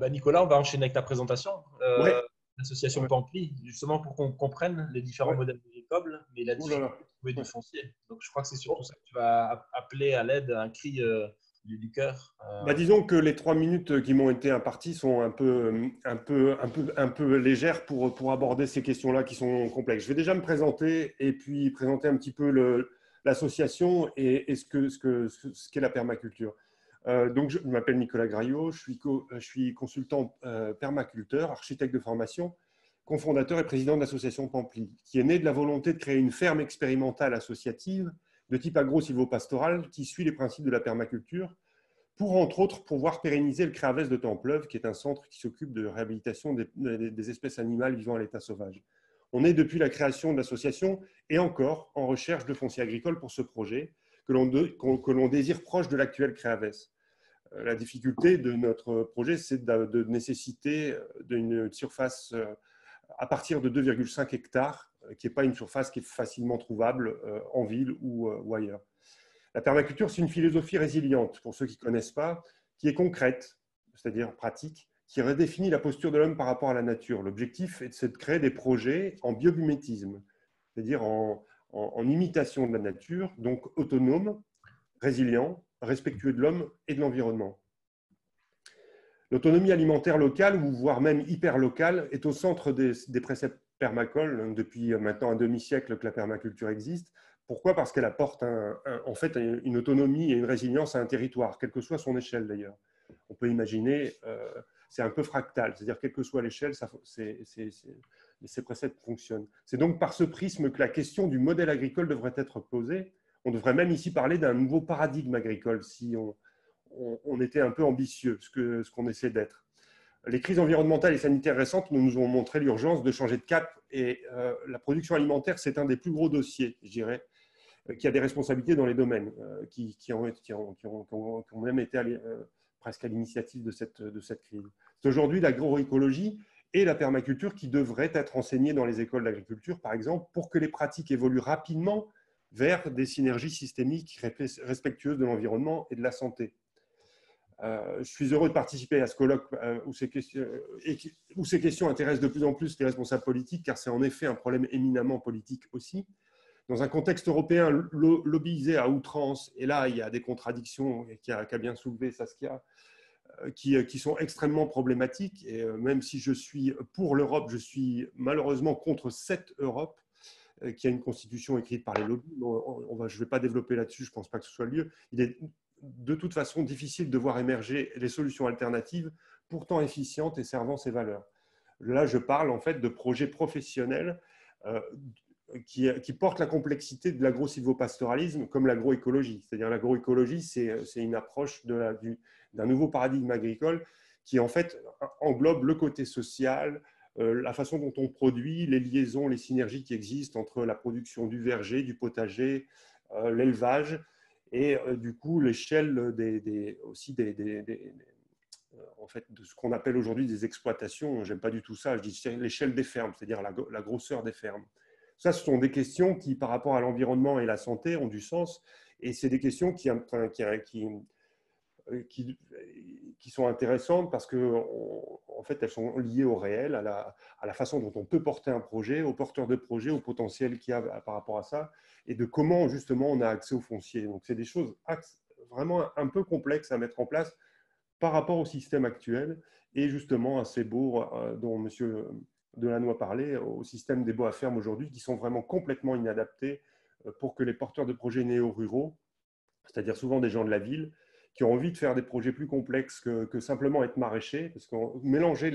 Nicolas, on va enchaîner avec ta présentation. Ouais, L'association ouais, Pampli, justement pour qu'on comprenne les différents ouais. modèles agricoles, mais la Oh là là. difficulté de trouver du Ouais. foncier. Donc, je crois que c'est surtout Bon. ça que tu vas appeler à l'aide, un cri du cœur. Disons que les 3 minutes qui m'ont été imparties sont un peu légères pour aborder ces questions-là qui sont complexes. Je vais déjà me présenter et puis présenter un petit peu l'association et ce qu'est la permaculture. Donc, je m'appelle Nicolas Graillot, je suis consultant permaculteur, architecte de formation, cofondateur et président de l'association Pampli, qui est née de la volonté de créer une ferme expérimentale associative de type agro-silvopastoral qui suit les principes de la permaculture pour, entre autres, pouvoir pérenniser le Créavès de Templeuve, qui est un centre qui s'occupe de réhabilitation des espèces animales vivant à l'état sauvage. On est depuis la création de l'association et encore en recherche de foncier agricole pour ce projet que l'on désire proche de l'actuel Créavès. La difficulté de notre projet, c'est de nécessiter d'une surface à partir de 2,5 hectares, qui n'est pas une surface qui est facilement trouvable en ville ou ailleurs. La permaculture, c'est une philosophie résiliente, pour ceux qui ne connaissent pas, qui est concrète, c'est-à-dire pratique, qui redéfinit la posture de l'homme par rapport à la nature. L'objectif, c'est de créer des projets en biomimétisme, c'est-à-dire en imitation de la nature, donc autonome, résilient, respectueux de l'homme et de l'environnement. L'autonomie alimentaire locale, ou voire même hyper locale, est au centre des préceptes permacoles depuis maintenant un demi-siècle que la permaculture existe. Pourquoi? Parce qu'elle apporte en fait une autonomie et une résilience à un territoire, quelle que soit son échelle d'ailleurs. On peut imaginer, c'est un peu fractal, c'est-à-dire quelle que soit l'échelle, ces préceptes fonctionnent. C'est donc par ce prisme que la question du modèle agricole devrait être posée. On devrait même ici parler d'un nouveau paradigme agricole si on était un peu ambitieux, ce qu'on essaie d'être. Les crises environnementales et sanitaires récentes nous ont montré l'urgence de changer de cap et la production alimentaire, c'est un des plus gros dossiers, je dirais, qui a des responsabilités dans les domaines qui ont même été presque à l'initiative de cette crise. C'est aujourd'hui l'agroécologie et la permaculture qui devraient être enseignées dans les écoles d'agriculture, par exemple, pour que les pratiques évoluent rapidement vers des synergies systémiques respectueuses de l'environnement et de la santé. Je suis heureux de participer à ce colloque où ces questions intéressent de plus en plus les responsables politiques, car c'est en effet un problème éminemment politique aussi. Dans un contexte européen lobbyisé à outrance, et là, il y a des contradictions qu'a bien soulevé Saskia, qui sont extrêmement problématiques. Et même si je suis pour l'Europe, je suis malheureusement contre cette Europe qui a une constitution écrite par les lobbies. Je ne vais pas développer là-dessus, je ne pense pas que ce soit le lieu. Il est de toute façon difficile de voir émerger les solutions alternatives, pourtant efficientes et servant ces valeurs. Là, je parle en fait de projets professionnels qui portent la complexité de l'agro-silvopastoralisme comme l'agroécologie. C'est-à-dire l'agroécologie, c'est une approche d'un nouveau paradigme agricole qui en fait englobe le côté social, la façon dont on produit, les liaisons, les synergies qui existent entre la production du verger, du potager, l'élevage et du coup l'échelle aussi en fait, de ce qu'on appelle aujourd'hui des exploitations. J'aime pas du tout ça, je dis l'échelle des fermes, c'est-à-dire la grosseur des fermes. Ça, ce sont des questions qui, par rapport à l'environnement et la santé, ont du sens. Et c'est des questions qui sont intéressantes parce que, en fait, elles sont liées au réel, à la façon dont on peut porter un projet, aux porteurs de projet, au potentiel qu'il y a par rapport à ça, et de comment, justement, on a accès au foncier. Donc, c'est des choses vraiment un peu complexes à mettre en place par rapport au système actuel et justement à ces baux dont M. Delannoy parlait, au système des baux à ferme aujourd'hui, qui sont vraiment complètement inadaptés pour que les porteurs de projets néo-ruraux, c'est-à-dire souvent des gens de la ville, qui ont envie de faire des projets plus complexes que simplement être maraîcher, parce que mélanger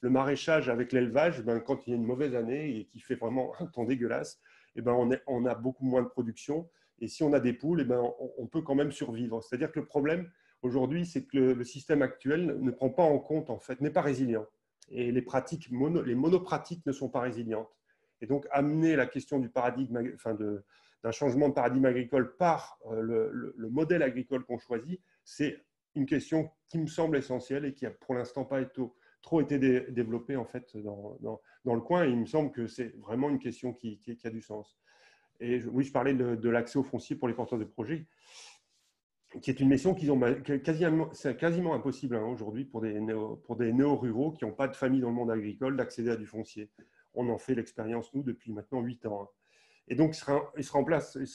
le maraîchage avec l'élevage, ben, quand il y a une mauvaise année et qu'il fait vraiment un temps dégueulasse, eh ben, on a beaucoup moins de production. Et si on a des poules, eh ben, on peut quand même survivre. C'est-à-dire que le problème aujourd'hui, c'est que le système actuel ne prend pas en compte, en fait, n'est pas résilient. Et les monopratiques ne sont pas résilientes. Et donc, amener la question du paradigme, enfin d'un changement de paradigme agricole par le modèle agricole qu'on choisit, c'est une question qui me semble essentielle et qui a pour l'instant pas trop été développée en fait dans le coin. Et il me semble que c'est vraiment une question qui a du sens. Et oui, je parlais de l'accès au foncier pour les porteurs de projets. qui est une mission c'est quasiment impossible hein, aujourd'hui pour des néo-ruraux qui n'ont pas de famille dans le monde agricole d'accéder à du foncier. On en fait l'expérience, nous, depuis maintenant 8 ans. Hein. Et donc, il sera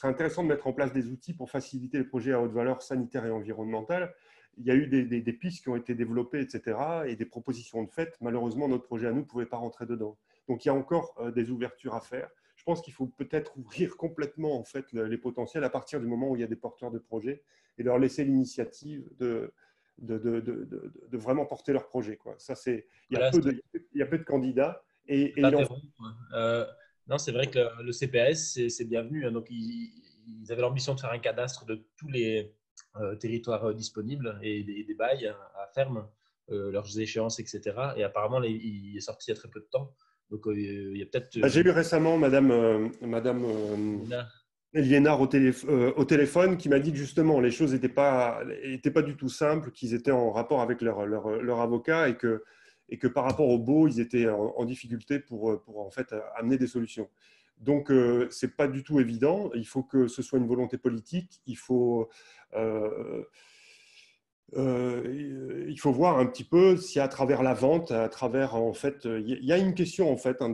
intéressant de mettre en place des outils pour faciliter les projets à haute valeur sanitaire et environnementale. Il y a eu des pistes qui ont été développées, etc., et des propositions de fait. Malheureusement, notre projet à nous ne pouvait pas rentrer dedans. Donc, il y a encore des ouvertures à faire. Je pense qu'il faut peut-être ouvrir complètement en fait, les potentiels à partir du moment où il y a des porteurs de projets et leur laisser l'initiative de vraiment porter leur projet. Quoi. Ça, Voilà, il y a peu de candidats et il en faut. t'interromps. Non, c'est vrai que le CPAS, c'est bienvenu. Hein. Donc, ils avaient l'ambition de faire un cadastre de tous les territoires disponibles et des bails à ferme, leurs échéances, etc. Et apparemment, il est sorti il y a très peu de temps. Donc, il y a peut-être J'ai eu récemment Madame Nina. Liénard au téléphone qui m'a dit que justement les choses étaient pas du tout simples, qu'ils étaient en rapport avec leur avocat et que par rapport au beau, ils étaient en difficulté pour en fait amener des solutions. Donc, c'est pas du tout évident. Il faut que ce soit une volonté politique. Il faut voir un petit peu si à travers la vente, à travers en fait, il y a une question en fait hein,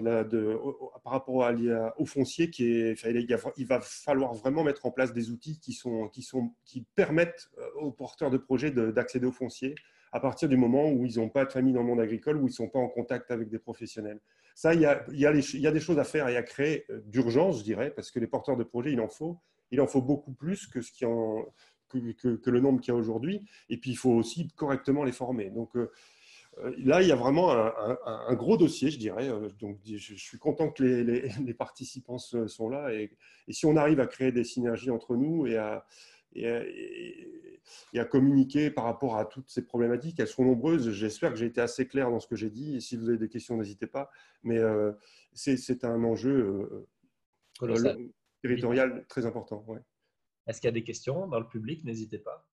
par rapport au foncier il va falloir vraiment mettre en place des outils qui permettent aux porteurs de projets d'accéder au foncier à partir du moment où ils n'ont pas de famille dans le monde agricole, où ils ne sont pas en contact avec des professionnels. Ça, il y a des choses à faire et à créer d'urgence, je dirais, parce que les porteurs de projets, il en faut beaucoup plus que que le nombre qu'il y a aujourd'hui. Et puis, il faut aussi correctement les former. Donc, là, il y a vraiment un gros dossier, je dirais. Donc, je suis content que les participants sont là. Et si on arrive à créer des synergies entre nous et à communiquer par rapport à toutes ces problématiques, elles seront nombreuses. J'espère que j'ai été assez clair dans ce que j'ai dit. Et si vous avez des questions, n'hésitez pas. Mais c'est un enjeu Colossal. territorial très important. Ouais. Est-ce qu'il y a des questions dans le public? N'hésitez pas.